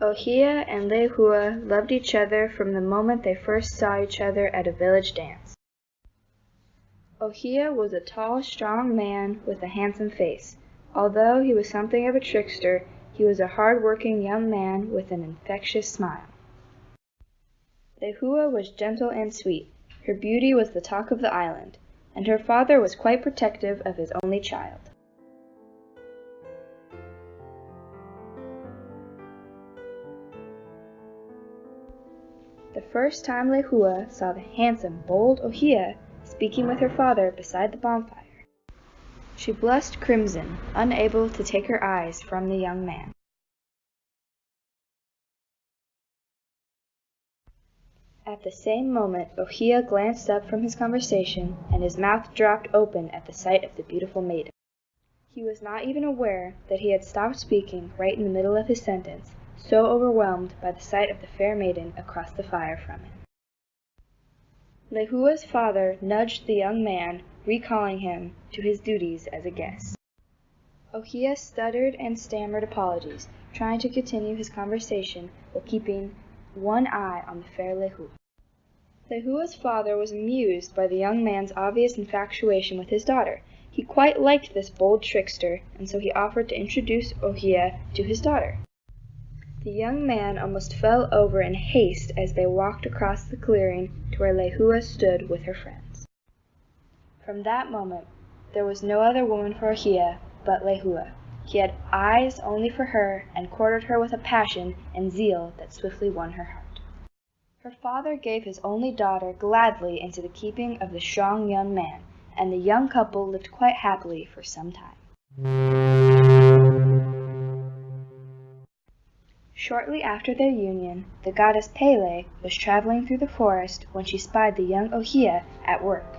Ohia and Lehua loved each other from the moment they first saw each other at a village dance. Ohia was a tall, strong man with a handsome face. Although he was something of a trickster, he was a hard-working young man with an infectious smile. Lehua was gentle and sweet. Her beauty was the talk of the island, and her father was quite protective of his only child. The first time Lehua saw the handsome, bold Ohia speaking with her father beside the bonfire, she blushed crimson, unable to take her eyes from the young man. At the same moment, Ohia glanced up from his conversation, and his mouth dropped open at the sight of the beautiful maiden. He was not even aware that he had stopped speaking right in the middle of his sentence, so overwhelmed by the sight of the fair maiden across the fire from him. Lehua's father nudged the young man, recalling him to his duties as a guest. Ohia stuttered and stammered apologies, trying to continue his conversation while keeping one eye on the fair Lehua. Lehua's father was amused by the young man's obvious infatuation with his daughter. He quite liked this bold trickster, and so he offered to introduce Ohia to his daughter. The young man almost fell over in haste as they walked across the clearing to where Lehua stood with her friends. From that moment, there was no other woman for Ohia but Lehua. He had eyes only for her, and courted her with a passion and zeal that swiftly won her heart. Her father gave his only daughter gladly into the keeping of the strong young man, and the young couple lived quite happily for some time. Shortly after their union, the goddess Pele was traveling through the forest when she spied the young Ohia at work.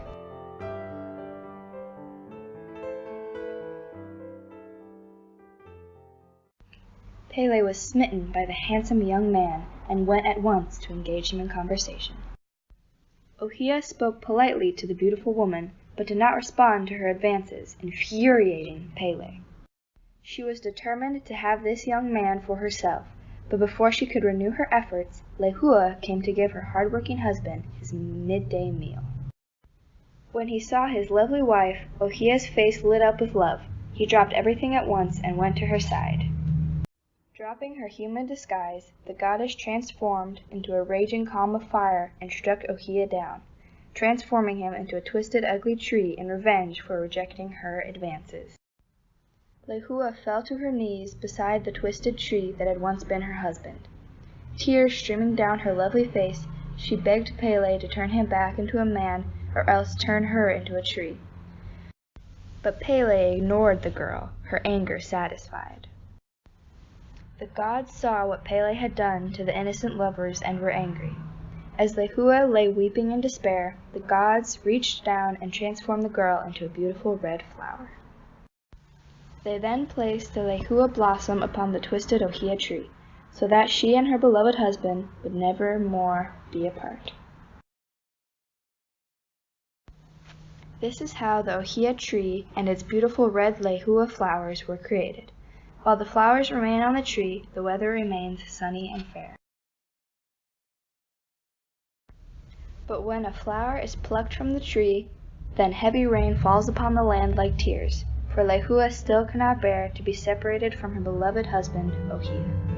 Pele was smitten by the handsome young man and went at once to engage him in conversation. Ohia spoke politely to the beautiful woman, but did not respond to her advances, infuriating Pele. She was determined to have this young man for herself, but before she could renew her efforts, Lehua came to give her hard-working husband his midday meal. When he saw his lovely wife, Ohia's face lit up with love. He dropped everything at once and went to her side. Dropping her human disguise, the goddess transformed into a raging column of fire and struck Ohia down, transforming him into a twisted, ugly tree in revenge for rejecting her advances. Lehua fell to her knees beside the twisted tree that had once been her husband. Tears streaming down her lovely face, she begged Pele to turn him back into a man or else turn her into a tree. But Pele ignored the girl, her anger satisfied. The gods saw what Pele had done to the innocent lovers and were angry. As Lehua lay weeping in despair, the gods reached down and transformed the girl into a beautiful red flower. They then placed the Lehua blossom upon the twisted Ohia tree, so that she and her beloved husband would never more be apart. This is how the Ohia tree and its beautiful red Lehua flowers were created. While the flowers remain on the tree, the weather remains sunny and fair. But when a flower is plucked from the tree, then heavy rain falls upon the land like tears, for Lehua still cannot bear to be separated from her beloved husband, Ohia.